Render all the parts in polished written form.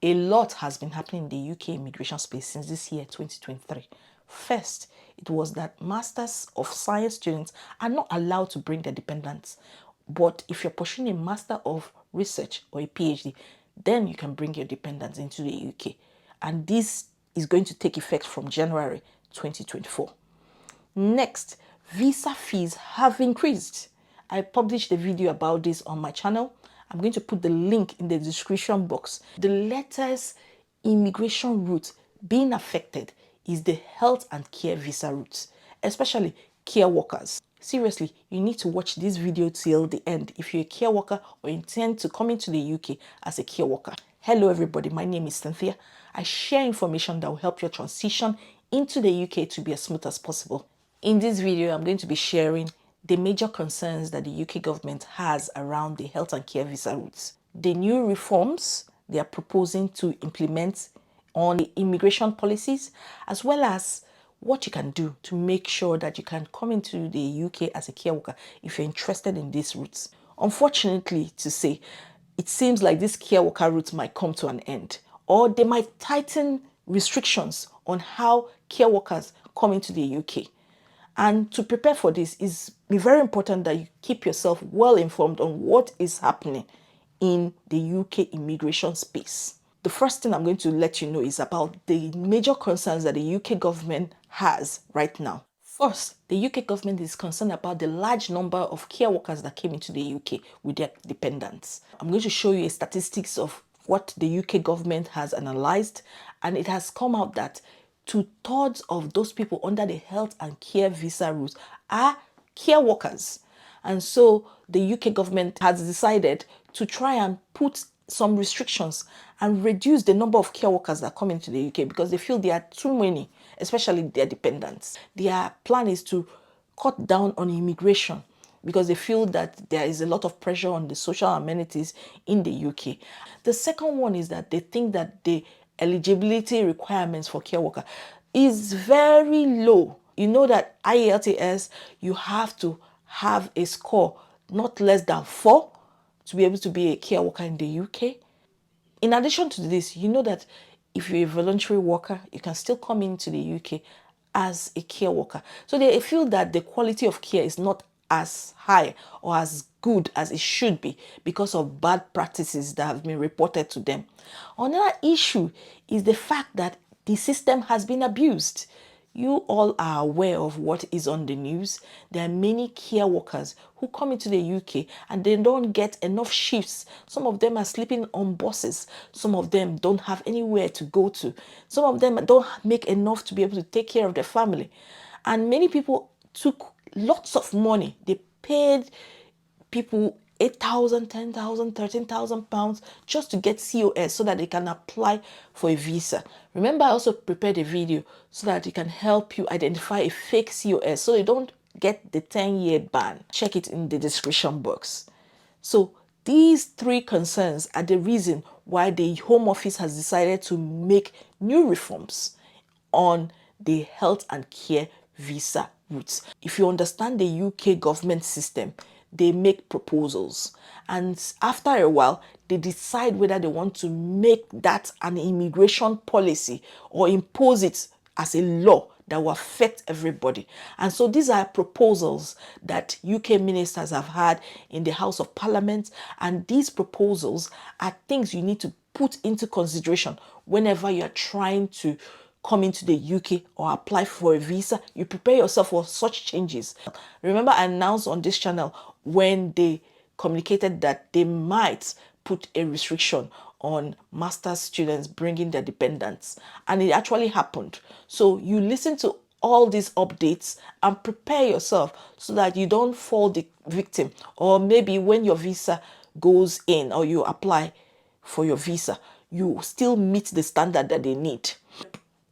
A lot has been happening in the UK immigration space since this year, 2023. First, it was that Masters of Science students are not allowed to bring their dependents. But if you're pursuing a Master of Research or a PhD, then you can bring your dependents into the UK. And this is going to take effect from January 2024. Next, visa fees have increased. I published a video about this on my channel. I'm going to put the link in the description box. The latest immigration route being affected is the health and care visa routes, especially care workers. Seriously, you need to watch this video till the end if you're a care worker or intend to come into the UK as a care worker. Hello everybody, my name is Cynthia. I share information that will help your transition into the UK to be as smooth as possible. In this video, I'm going to be sharing the major concerns that the UK government has around the health and care visa routes, the new reforms they are proposing to implement on the immigration policies, as well as what you can do to make sure that you can come into the UK as a care worker if you're interested in these routes. Unfortunately to say, it seems like this care worker route might come to an end, or they might tighten restrictions on how care workers come into the UK. And to prepare for this is very important that you keep yourself well informed on what is happening in the UK immigration space. The first thing I'm going to let you know is about the major concerns that the UK government has right now. First, the UK government is concerned about the large number of care workers that came into the UK with their dependents. I'm going to show you a statistics of what the UK government has analyzed, and it has come out that 2/3 of those people under the health and care visa route are care workers. And so the UK government has decided to try and put some restrictions and reduce the number of care workers that come into the UK because they feel there are too many, especially their dependents. Their plan is to cut down on immigration because they feel that there is a lot of pressure on the social amenities in the UK. The second one is that they think that the eligibility requirements for care worker is very low. You know that IELTS, you have to have a score not less than 4 to be able to be a care worker in the UK. In addition to this, you know that if you're a voluntary worker, you can still come into the UK as a care worker. So they feel that the quality of care is not as high or as good as it should be because of bad practices that have been reported to them. Another issue is the fact that the system has been abused. You all are aware of what is on the news. There are many care workers who come into the UK and they don't get enough shifts. Some of them are sleeping on buses. Some of them don't have anywhere to go to. Some of them don't make enough to be able to take care of their family. And many people took lots of money. They paid people 8,000, 10,000, 13,000 pounds just to get COS so that they can apply for a visa. Remember, I also prepared a video so that it can help you identify a fake COS so you don't get the 10-year ban. Check it in the description box. So these three concerns are the reason why the Home Office has decided to make new reforms on the health and care visa routes. If you understand the UK government system, they make proposals, and after a while they decide whether they want to make that an immigration policy or impose it as a law that will affect everybody. And so these are proposals that UK ministers have had in the House of Parliament, and these proposals are things you need to put into consideration whenever you're trying to come into the UK or apply for a visa. You prepare yourself for such changes. Remember, I announced on this channel when they communicated that they might put a restriction on master's students bringing their dependents, and it actually happened. So you listen to all these updates and prepare yourself so that you don't fall the victim, or maybe when your visa goes in or you apply for your visa, you still meet the standard that they need.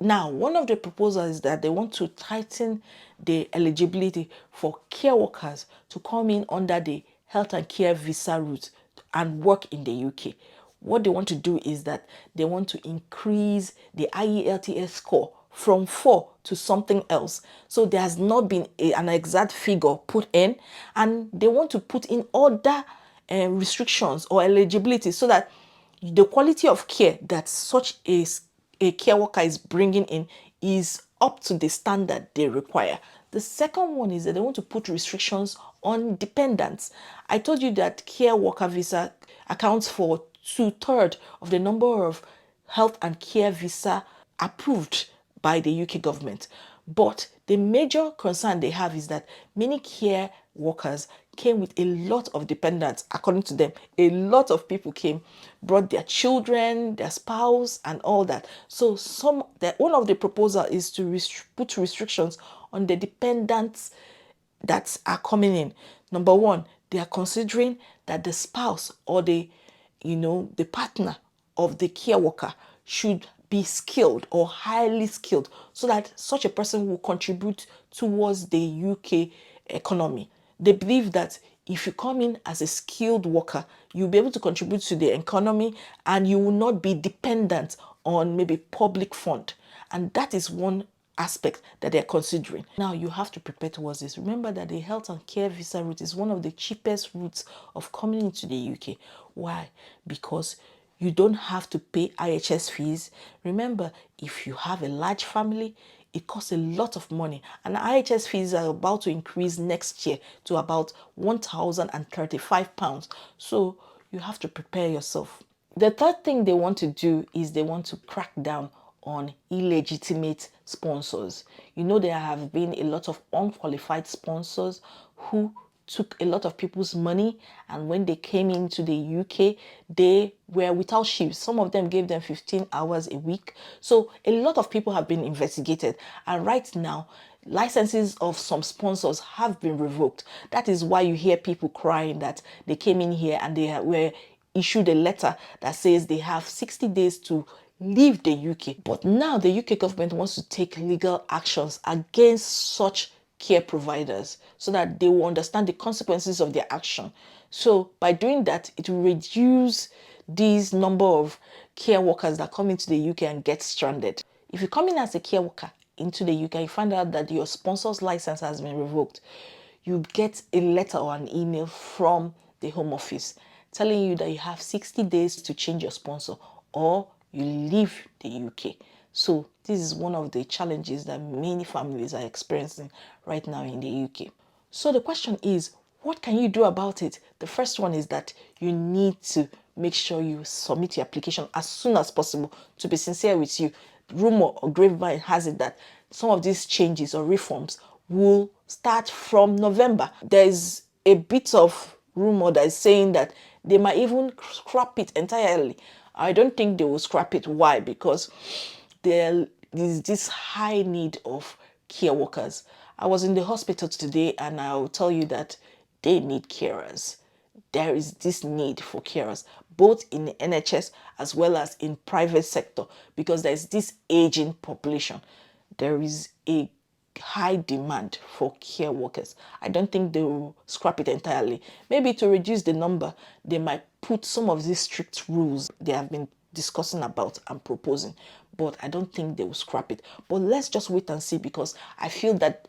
Now, one of the proposals is that they want to tighten the eligibility for care workers to come in under the health and care visa route and work in the UK. What they want to do is that they want to increase the IELTS score from 4 to something else. So there has not been an exact figure put in, and they want to put in other restrictions or eligibility so that the quality of care that such a care worker is bringing in is up to the standard they require. The second one is that they want to put restrictions on dependents. I told you that care worker visa accounts for 2/3 of the number of health and care visa approved by the UK government. But the major concern they have is that many care workers came with a lot of dependents. According to them, a lot of people came, brought their children, their spouse, and all that. So one of the proposal is to put restrictions on the dependents that are coming in. Number one, they are considering that the spouse or the partner of the care worker should be skilled or highly skilled so that such a person will contribute towards the UK economy. They believe that if you come in as a skilled worker, you'll be able to contribute to the economy and you will not be dependent on maybe public fund. And that is one aspect that they're considering. Now you have to prepare towards this. Remember that the health and care visa route is one of the cheapest routes of coming into the UK. Why? Because you don't have to pay IHS fees. Remember, if you have a large family, it costs a lot of money, and IHS fees are about to increase next year to about £1,035. So you have to prepare yourself. The third thing they want to do is they want to crack down on illegitimate sponsors. You know, there have been a lot of unqualified sponsors who took a lot of people's money, and when they came into the UK, they were without shifts. Some of them gave them 15 hours a week. So a lot of people have been investigated, and right now licenses of some sponsors have been revoked. That is why you hear people crying that they came in here and they were issued a letter that says they have 60 days to leave the UK. But now the UK government wants to take legal actions against such care providers so that they will understand the consequences of their action. So by doing that, it will reduce this number of care workers that come into the UK and get stranded. If you come in as a care worker into the UK, you find out that your sponsor's license has been revoked, you get a letter or an email from the Home Office telling you that you have 60 days to change your sponsor or you leave the UK. So this is one of the challenges that many families are experiencing right now in the UK. So the question is, what can you do about it? The first one is that you need to make sure you submit your application as soon as possible. To be sincere with you, rumor or grapevine has it that some of these changes or reforms will start from November. There's a bit of rumor that is saying that they might even scrap it entirely. I don't think they will scrap it. Why? Because there is this high need of care workers. I was in the hospital today and I'll tell you that they need carers. There is this need for carers, both in the NHS as well as in private sector, because there is this aging population. There is a high demand for care workers. I don't think they will scrap it entirely. Maybe to reduce the number, they might put some of these strict rules they have been discussing about and proposing, but I don't think they will scrap it. But let's just wait and see, because I feel that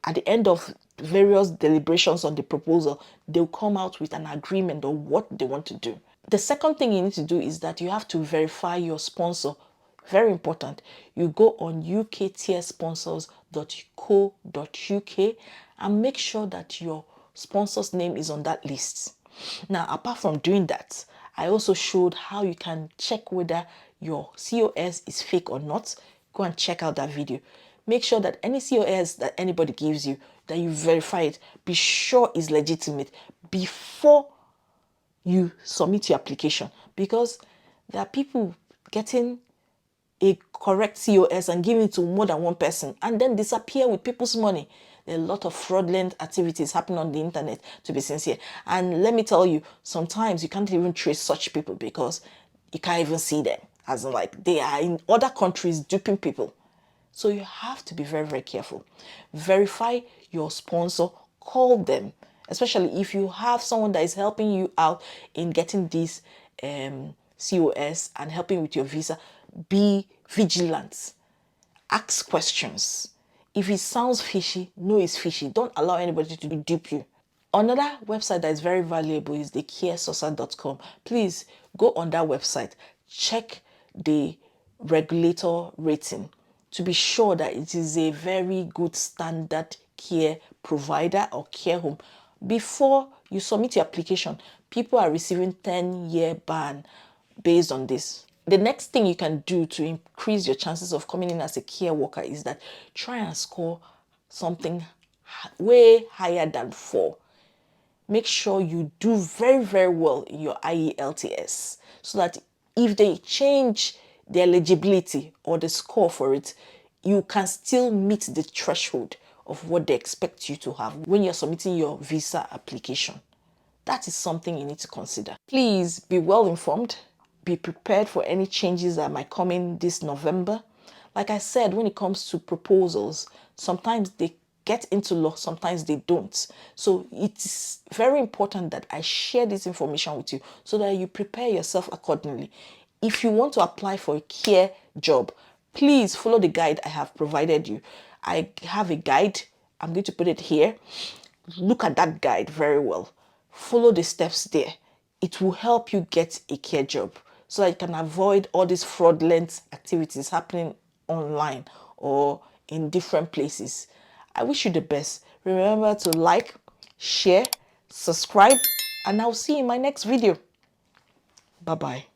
at the end of various deliberations on the proposal, they'll come out with an agreement on what they want to do. The second thing you need to do is that you have to verify your sponsor. Very important. You go on uktiersponsors.co.uk and make sure that your sponsor's name is on that list. Now, apart from doing that, I also showed how you can check whether your COS is fake or not. Go and check out that video. Make sure that any COS that anybody gives you, that you verify it. Be sure it's legitimate before you submit your application, because there are people getting a correct COS and giving it to more than one person and then disappear with people's money. There are a lot of fraudulent activities happening on the internet, to be sincere. And let me tell you, sometimes you can't even trace such people because you can't even see them. As in, like, they are in other countries duping people. So you have to be very, very careful. Verify your sponsor, call them, especially if you have someone that is helping you out in getting this COS and helping with your visa. Be vigilant. Ask questions. If it sounds fishy, know it's fishy. Don't allow anybody to dupe you. Another website that is very valuable is the caresourcer.com. Please go on that website, check the regulator rating to be sure that it is a very good standard care provider or care home. Before you submit your application, people are receiving 10-year ban based on this. The next thing you can do to increase your chances of coming in as a care worker is that try and score something way higher than 4. Make sure you do very, very well in your IELTS so that if they change the eligibility or the score for it, you can still meet the threshold of what they expect you to have when you're submitting your visa application. That is something you need to consider. Please be well informed. Be prepared for any changes that might come in this November. Like I said, when it comes to proposals, sometimes they get into law, sometimes they don't. So it's very important that I share this information with you so that you prepare yourself accordingly. If you want to apply for a care job, please follow the guide I have provided you. I have a guide. I'm going to put it here. Look at that guide very well. Follow the steps there. It will help you get a care job so that you can avoid all these fraudulent activities happening online or in different places. I wish you the best. Remember to like, share, subscribe, and I'll see you in my next video. Bye-bye.